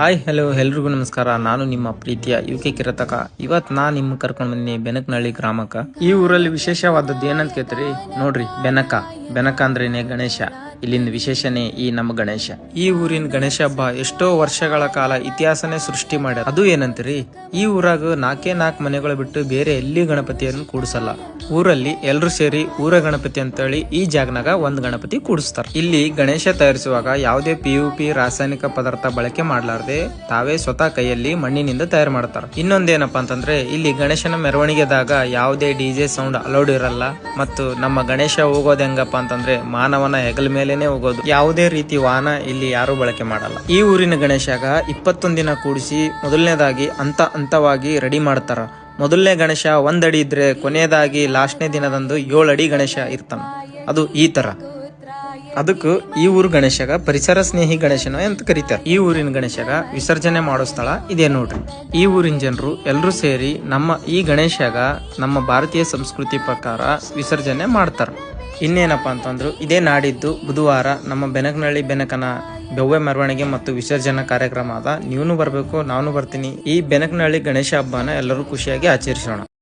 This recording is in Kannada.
ಹಾಯ್ ಹಲೋ ಎಲ್ರಿಗೂ ನಮಸ್ಕಾರ. ನಾನು ನಿಮ್ಮ ಪ್ರೀತಿಯ ಯುಕೆ ಕಿರತಕ. ಇವತ್ತು ನಾ ನಿಮ್ಮ ಕರ್ಕೊಂಡು ಬಂದಿನಿ ಬೆನಕನಹಳ್ಳಿ ಗ್ರಾಮಕ್ಕ. ಈ ಊರಲ್ಲಿ ವಿಶೇಷವಾದದ್ದು ಏನಂತ ಕೇಳ್ತೀರಿ ನೋಡ್ರಿ. ಬೆನಕ ಅಂದ್ರೇನೆ ಗಣೇಶ. ಇಲ್ಲಿಂದ ವಿಶೇಷನೇ ಈ ನಮ್ಮ ಗಣೇಶ. ಈ ಊರಿನ ಗಣೇಶ ಹಬ್ಬ ಎಷ್ಟೋ ವರ್ಷಗಳ ಕಾಲ ಇತಿಹಾಸನೇ ಸೃಷ್ಟಿ ಮಾಡ್ಯಾರ. ಅದು ಏನಂತೀರಿ, ಈ ಊರಾಗ ನಾಲ್ಕು ಮನೆಗಳು ಬಿಟ್ಟು ಬೇರೆ ಎಲ್ಲಿ ಗಣಪತಿಯನ್ನು ಕೂಡಿಸಲ್ಲ. ಊರಲ್ಲಿ ಎಲ್ರು ಸೇರಿ ಊರ ಗಣಪತಿ ಅಂತೇಳಿ ಈ ಜಾಗನಾಗ ಒಂದ್ ಗಣಪತಿ ಕೂಡಿಸ್ತಾರ. ಇಲ್ಲಿ ಗಣೇಶ ತಯಾರಿಸುವಾಗ ಯಾವುದೇ PUP ರಾಸಾಯನಿಕ ಪದಾರ್ಥ ಬಳಕೆ ಮಾಡ್ಲಾರ್ದೆ ತಾವೇ ಸ್ವತಃ ಕೈಯಲ್ಲಿ ಮಣ್ಣಿನಿಂದ ತಯಾರು ಮಾಡ್ತಾರ. ಇನ್ನೊಂದೇನಪ್ಪಾ ಅಂತಂದ್ರೆ ಇಲ್ಲಿ ಗಣೇಶನ ಮೆರವಣಿಗೆದಾಗ ಯಾವುದೇ DJ ಸೌಂಡ್ ಅಲೌಡ್ ಇರಲ್ಲ. ಮತ್ತು ನಮ್ಮ ಗಣೇಶ ಹೋಗೋದ್ ಹೆಂಗಪ್ಪ ಅಂತಂದ್ರೆ ಮಾನವನ ಹೆಗಲ ಮೇಲೆನೆ ಹೋಗೋದು. ಯಾವುದೇ ರೀತಿ ವಾಹನ ಇಲ್ಲಿ ಯಾರು ಬಳಕೆ ಮಾಡಲ್ಲ. ಈ ಊರಿನ ಗಣೇಶಾಗ 21 ದಿನ ಕೂಡಿಸಿ ಮೊದಲನೇದಾಗಿ ಹಂತವಾಗಿ ರೆಡಿ ಮಾಡ್ತಾರ. ಮೊದಲನೇ ಗಣೇಶ 1 ಅಡಿ ಇದ್ರೆ ಕೊನೆಯದಾಗಿ ಲಾಸ್ಟ್ನೇ ದಿನದಂದು 7 ಅಡಿ ಗಣೇಶ ಇರ್ತಾನ. ಅದು ಈ ತರ. ಅದಕ್ಕೂ ಈ ಊರು ಗಣೇಶಗ ಪರಿಸರ ಸ್ನೇಹಿ ಗಣೇಶನ ಅಂತ ಕರೀತಾರೆ. ಈ ಊರಿನ ಗಣೇಶಗ ವಿಸರ್ಜನೆ ಮಾಡೋ ಸ್ಥಳ ಇದೆ ನೋಡ್ರಿ. ಈ ಊರಿನ ಜನರು ಎಲ್ರು ಸೇರಿ ನಮ್ಮ ಈ ಗಣೇಶಗ ನಮ್ಮ ಭಾರತೀಯ ಸಂಸ್ಕೃತಿ ಪ್ರಕಾರ ವಿಸರ್ಜನೆ ಮಾಡ್ತಾರ. ಇನ್ನೇನಪ್ಪಾ ಅಂತಂದ್ರು, ಇದೇ ನಾಡಿದ್ದು ಬುಧವಾರ ನಮ್ಮ ಬೆನಕನಹಳ್ಳಿ ಬೆನಕನ ಭವ್ಯ ಮೆರವಣಿಗೆ ಮತ್ತು ವಿಸರ್ಜನಾ ಕಾರ್ಯಕ್ರಮ ಅದ. ನೀವೂ ಬರ್ಬೇಕು, ನಾನು ಬರ್ತೀನಿ. ಈ ಬೆನಕನಹಳ್ಳಿ ಗಣೇಶ ಹಬ್ಬನ ಎಲ್ಲರೂ ಖುಷಿಯಾಗಿ ಆಚರಿಸೋಣ.